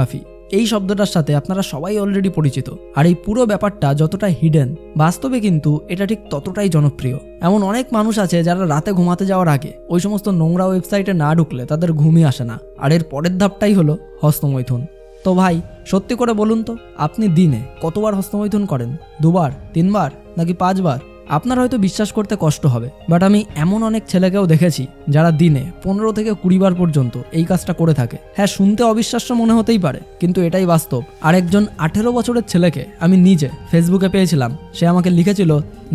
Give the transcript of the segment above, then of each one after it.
Therapy এই শব্দটার সাথে আপনারা সবাই অলরেডি পরিচিত। আর এই পুরো ব্যাপারটা যতটা হিডেন, বাস্তবে কিন্তু এটা ঠিক ততটাই জনপ্রিয়। এমন অনেক মানুষ আছে যারা রাতে ঘুমাতে যাওয়ার আগে ওই সমস্ত নোংরা ওয়েবসাইটে না ঢুকলে তাদের ঘুমই আসে না। আর এর পরের ধাপটাই হলো হস্তমৈথুন। তো ভাই সত্যি করে বলুন তো, আপনি দিনে কতবার হস্তমৈথুন করেন? 2 বার, 3 বার নাকি 5 বার? আপনার হয়তো বিশ্বাস করতে কষ্ট হবে, বাট আমি এমন অনেক ছেলেকেও দেখেছি যারা দিনে 15 থেকে 20 বার পর্যন্ত এই কাজটা করে থাকে। হ্যাঁ, শুনতে অবিশ্বাস্য মনে হতেই পারে, কিন্তু এটাই বাস্তব। আর একজন 18 বছরের ছেলেকে আমি নিজে ফেসবুকে পেয়েছিলাম। সে আমাকে লিখেছিল,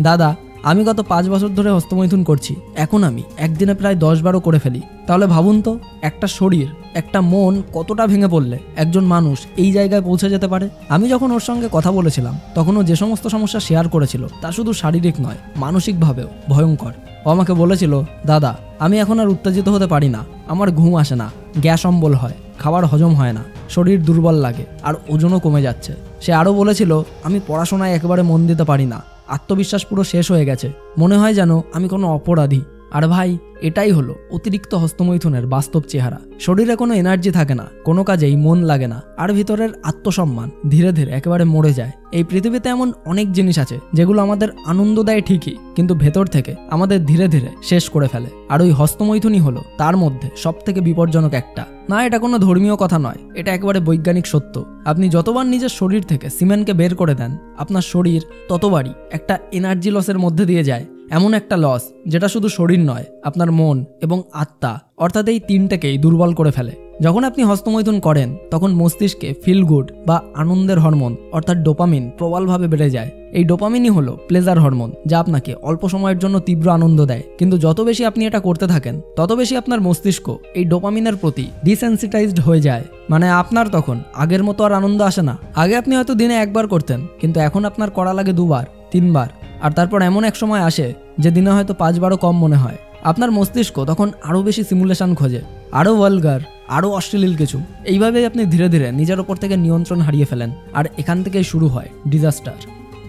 দাদা আমি গত 5 বছর ধরে হস্তমৈথুন করছি, এখন আমি একদিনে প্রায় 10 বারও করে ফেলি। তাহলে ভাবুন তো, একটা শরীর, একটা মন কতটা ভেঙে পড়লে একজন মানুষ এই জায়গায় পৌঁছে যেতে পারে। আমি যখন ওর সঙ্গে কথা বলেছিলাম তখন ও যে সমস্ত সমস্যা শেয়ার করেছিল তা শুধু শারীরিক নয়, মানসিকভাবেও ভয়ঙ্কর। ও আমাকে বলেছিল, দাদা আমি এখন আর উত্তেজিত হতে পারি না, আমার ঘুম আসে না, গ্যাস অম্বল হয়, খাবার হজম হয় না, শরীর দুর্বল লাগে, আর ওজনও কমে যাচ্ছে। সে আরও বলেছিল, আমি পড়াশোনায় একেবারে মন দিতে পারি না, আত্মবিশ্বাস পুরো শেষ হয়ে গেছে, মনে হয় যেন আমি কোনো অপরাধী। আর ভাই এটাই হলো অতিরিক্ত হস্তমৈথুনের বাস্তব চেহারা। শরীরে কোনো এনার্জি থাকে না, কোনো কাজেই মন লাগে না, আর ভিতরের আত্মসম্মান ধীরে ধীরে একেবারে মরে যায়। এই পৃথিবীতে এমন অনেক জিনিস আছে যেগুলো আমাদের আনন্দ দেয় ঠিকই, কিন্তু ভেতর থেকে আমাদের ধীরে ধীরে শেষ করে ফেলে। আর ওই হস্তমৈথুনই হলো তার মধ্যে সব থেকে বিপজ্জনক একটা। না, এটা কোনো ধর্মীয় কথা নয়, এটা একেবারে বৈজ্ঞানিক সত্য। আপনি যতবার নিজের শরীর থেকে সিমেন্টকে বের করে দেন, আপনার শরীর ততবারই একটা এনার্জি লসের মধ্যে দিয়ে যায়। এমন একটা লস যেটা শুধু শরীর নয়, আপনার মন এবং আত্মা অর্থাৎ এই তিনটাকেই দুর্বল করে ফেলে। যখন আপনি হস্তমৈথুন করেন তখন মস্তিষ্কে ফিল গুড বা আনন্দের হরমোন অর্থাৎ ডোপামিন প্রবলভাবে বেড়ে যায়। এই ডোপামিনই হলো প্লেজার হরমোন, যা আপনাকে অল্প সময়ের জন্য তীব্র আনন্দ দেয়। কিন্তু যত বেশি আপনি এটা করতে থাকেন তত বেশি আপনার মস্তিষ্ক এই ডোপামিনের প্রতি ডিসেন্সিটাইজড হয়ে যায়। মানে আপনার তখন আগের মতো আর আনন্দ আসে না। আগে আপনি হয়তো দিনে 1 বার করতেন, কিন্তু এখন আপনার করা লাগে 2 বার, 3 বার। আর তারপর এমন এক সময় আসে যে দিনে হয়তো 5 বারও কম মনে হয়। আপনার মস্তিষ্ক তখন আরও বেশি সিমুলেশন খোঁজে, আরও ভালগার, আরও অশ্লীল কিছু। এইভাবেই আপনি ধীরে ধীরে নিজের ওপর থেকে নিয়ন্ত্রণ হারিয়ে ফেলেন। আর এখান থেকেই শুরু হয় ডিজাস্টার।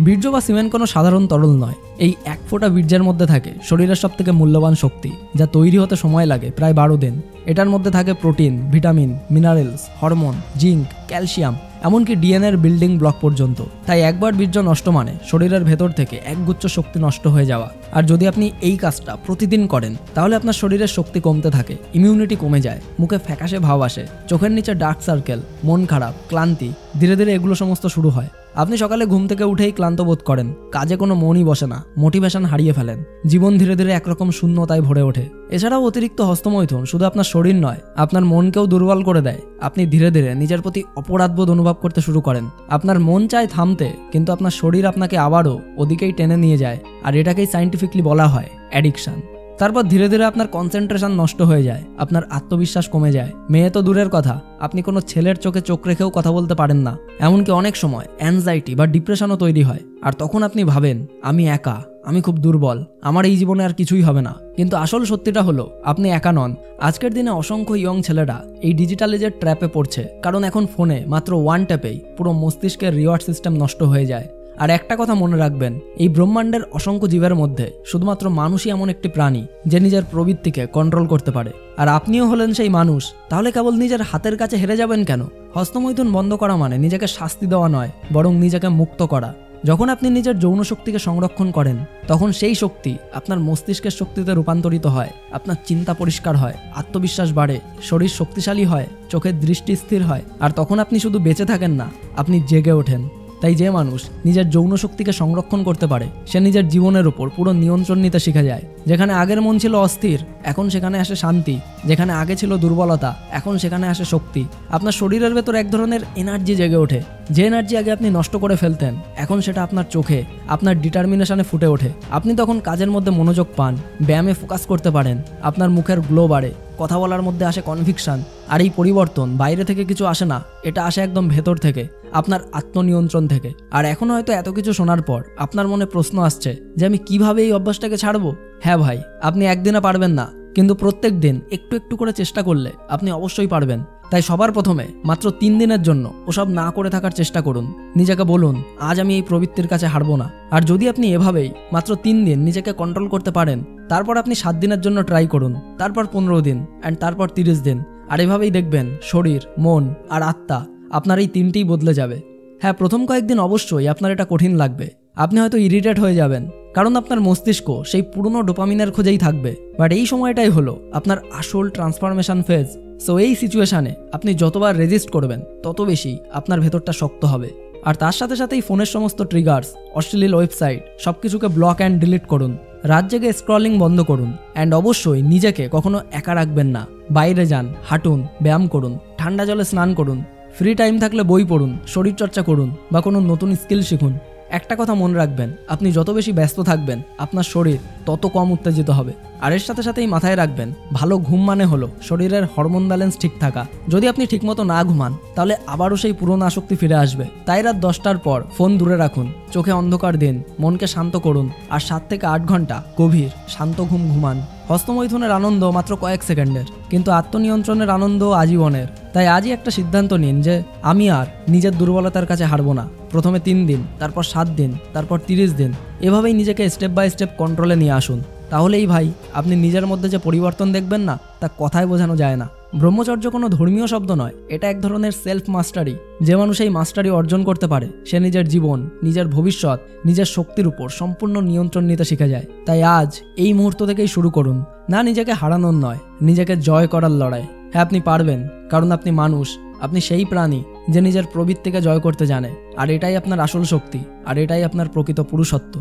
বীর্য বা সিমেন্ট কোনো সাধারণ তরল নয়। এই 1 ফোঁটা বীর্যের মধ্যে থাকে শরীরের সব থেকে মূল্যবান শক্তি, যা তৈরি হতে সময় লাগে প্রায় 12 দিন। এটার মধ্যে থাকে protein, vitamin, minerals, hormone, zinc, calcium, এমনকি ডিএনএর বিল্ডিং ব্লক পর্যন্ত। তাই একবার বীর্য নষ্ট মানে শরীরের ভেতর থেকে একগুচ্ছ শক্তি নষ্ট হয়ে যাওয়া। আর যদি আপনি এই কাজটা প্রতিদিন করেন তাহলে আপনার শরীরের শক্তি কমতে থাকে, ইমিউনিটি কমে যায়, মুখে ফ্যাকাশে ভাব আসে, চোখের নিচে ডার্ক সার্কেল, মন খারাপ, ক্লান্তি, ধীরে ধীরে এগুলো সমস্ত শুরু হয়। আপনি সকালে ঘুম থেকে উঠেই ক্লান্ত বোধ করেন, কাজে কোনো মনই বসে না, মোটিভেশন হারিয়ে ফেলেন, জীবন ধীরে ধীরে একরকম শূন্যতায় ভরে ওঠে। এছাড়াও অতিরিক্ত হস্তমৈথুন শুধু আপনার শরীর নয়, আপনার মনকেও দুর্বল করে দেয়। আপনি ধীরে ধীরে নিজের প্রতি অপরাধবোধ অনুভব করতে শুরু করেন। আপনার মন চায় থামতে, কিন্তু আপনার শরীর আপনাকে আবারও ওদিকেই টেনে নিয়ে যায়। আর এটাকেই সায়েন্টিফিকলি বলা হয় অ্যাডিকশন। তারপর ধীরে ধীরে আপনার কনসেন্ট্রেশন নষ্ট হয়ে যায়, আপনার আত্মবিশ্বাস কমে যায়। মেয়ে তো দূরের কথা, আপনি কোনো ছেলের চোখে চোখ রেখেও কথা বলতে পারেন না। এমনকি অনেক সময় অ্যাংজাইটি বা ডিপ্রেশনও তৈরি হয়। আর তখন আপনি ভাবেন, আমি একা, আমি খুব দুর্বল, আমার এই জীবনে আর কিছুই হবে না। কিন্তু আসল সত্যিটা হলো আপনি একা নন। আজকের দিনে অসংখ্য ইয়ং ছেলেরা এই ডিজিটাল এজের ট্র্যাপে পড়ছে, কারণ এখন ফোনে মাত্র 1 ট্যাপেই পুরো মস্তিষ্কের রিওয়ার্ড সিস্টেম নষ্ট হয়ে যায়। আর একটা কথা মনে রাখবেন, এই ব্রহ্মাণ্ডের অসংখ্য জীবের মধ্যে শুধুমাত্র মানুষই এমন একটি প্রাণী যে নিজের প্রবৃত্তিকে কন্ট্রোল করতে পারে। আর আপনিও হলেন সেই মানুষ। তাহলে কেবল নিজের হাতের কাছে হেরে যাবেন কেন? হস্তমৈথুন বন্ধ করা মানে নিজেকে শাস্তি দেওয়া নয়, বরং নিজেকে মুক্ত করা। যখন আপনি নিজের যৌন শক্তিকে সংরক্ষণ করেন তখন সেই শক্তি আপনার মস্তিষ্কের শক্তিতে রূপান্তরিত হয়, আপনার চিন্তা পরিষ্কার হয়, আত্মবিশ্বাস বাড়ে, শরীর শক্তিশালী হয়, চোখের দৃষ্টি স্থির হয়। আর তখন আপনি শুধু বেঁচে থাকেন না, আপনি জেগে ওঠেন। তাই যে মানুষ নিজের যৌন শক্তিকে সংরক্ষণ করতে পারে সে নিজের জীবনের উপর পুরো নিয়ন্ত্রণ নিতে শিখে যায়। যেখানে আগের মন ছিল অস্থির, এখন সেখানে আসে শান্তি। যেখানে আগে ছিল দুর্বলতা, এখন সেখানে আসে শক্তি। আপনার শরীরের ভেতর এক ধরনের এনার্জি জেগে ওঠে। যে এনার্জি আগে আপনি নষ্ট করে ফেলতেন, এখন সেটা আপনার চোখে, আপনার ডিটারমিনেশনে ফুটে ওঠে। আপনি তখন কাজের মধ্যে মনোযোগ পান, ব্যায়ামে ফোকাস করতে পারেন, আপনার মুখের গ্লো বাড়ে, কথা বলার মধ্যে আসে কনভিকশন। আর এই পরিবর্তন বাইরে থেকে কিছু আসে না, এটা আসে একদম ভেতর থেকে, আপনার আত্মনিয়ন্ত্রণ থেকে। আর এখন হয়তো এত কিছু শোনার পর আপনার মনে প্রশ্ন আসছে যে আমি কিভাবে এই অভ্যাসটাকে ছাড়বো? হ্যাঁ ভাই, আপনি একদিনে পারবেন না, কিন্তু প্রত্যেক দিন একটু একটু করে চেষ্টা করলে আপনি অবশ্যই পারবেন। তাই সবার প্রথমে মাত্র 3 দিনের জন্য ওসব না করে থাকার চেষ্টা করুন। নিজেকে বলুন, আজ আমি এই প্রবৃত্তির কাছে হারবো না। আর যদি আপনি এভাবেই মাত্র 3 দিন নিজেকে কন্ট্রোল করতে পারেন, তারপর আপনি 7 দিনের জন্য ট্রাই করুন, তারপর 15 দিন, অ্যান্ড তারপর 30 দিন। আর এভাবেই দেখবেন শরীর, মন আর আত্মা আপনার এই 3টিই বদলে যাবে। হ্যাঁ, প্রথম কয়েকদিন অবশ্যই আপনার এটা কঠিন লাগবে। আপনি হয়তো ইরিটেট হয়ে যাবেন, কারণ আপনার মস্তিষ্ক সেই পুরনো ডোপামিনের খোঁজেই থাকবে। বাট এই সময়টাই হলো আপনার আসল ট্রান্সফরমেশন ফেজ। সো এই সিচুয়েশানে আপনি যতবার রেজিস্ট করবেন তত বেশি আপনার ভেতরটা শক্ত হবে। আর তার সাথে সাথেই ফোনের সমস্ত ট্রিগার্স, অশ্লীল ওয়েবসাইট সবকিছুকে ব্লক অ্যান্ড ডিলিট করুন। রাত জেগে স্ক্রলিং বন্ধ করুন। অ্যান্ড অবশ্যই নিজেকে কখনো একা রাখবেন না। বাইরে যান, হাঁটুন, ব্যায়াম করুন, ঠান্ডা জলে স্নান করুন, ফ্রি টাইম থাকলে বই পড়ুন, শরীরচর্চা করুন বা কোনো নতুন স্কিল শিখুন। একটা কথা মনে রাখবেন, আপনি যত বেশি ব্যস্ত থাকবেন আপনার শরীর তত কম উত্তেজিত হবে। আর এর সাথে সাথেই মাথায় রাখবেন, ভালো ঘুম মানে হলো শরীরের হরমোন ব্যালেন্স ঠিক থাকা। যদি আপনি ঠিকমতো না ঘুমান তাহলে আবারও সেই পুরনো আসক্তি ফিরে আসবে। তাই রাত 10টার পর ফোন দূরে রাখুন, চোখে অন্ধকার দিন, মনকে শান্ত করুন আর 7 থেকে 8 ঘন্টা গভীর শান্ত ঘুম ঘুমান। হস্তমৈথুনের আনন্দ মাত্র কয়েক সেকেন্ডের, কিন্তু আত্মনিয়ন্ত্রণের আনন্দ আজীবনের। তাই আজই একটা সিদ্ধান্ত নিন যে আমি আর নিজের দুর্বলতার কাছে হারবো না। প্রথমে 3 দিন, তারপর 7 দিন, তারপর 30 দিন, এভাবেই নিজেকে স্টেপ বাই স্টেপ কন্ট্রোলে নিয়ে আসুন। তাহলেই ভাই আপনি নিজের মধ্যে যে পরিবর্তন দেখবেন না, তা কথায় বোঝানো যায় না। ব্রহ্মচর্য কোনো ধর্মীয় শব্দ নয়, এটা এক ধরনের সেলফ মাস্টারি। যে মানুষ এই মাস্টারি অর্জন করতে পারে সে নিজের জীবন, নিজের ভবিষ্যৎ, নিজের শক্তির উপর সম্পূর্ণ নিয়ন্ত্রণ নিতে শিখে যায়। তাই আজ এই মুহূর্ত থেকেই শুরু করুন, না নিজেকে হারানোর নয়, নিজেকে জয় করার লড়াই। হ্যাঁ, আপনি পারবেন, কারণ আপনি মানুষ, আপনি সেই প্রাণী যে নিজের প্রবৃত্তিকে জয় করতে জানে। আর এটাই আপনার আসল শক্তি, আর এটাই আপনার প্রকৃত পুরুষত্ব।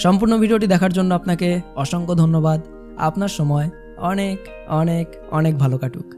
সম্পূর্ণ ভিডিওটি দেখার জন্য আপনাকে অসংখ্য ধন্যবাদ। আপনার সময় অনেক অনেক অনেক ভালো কাটুক।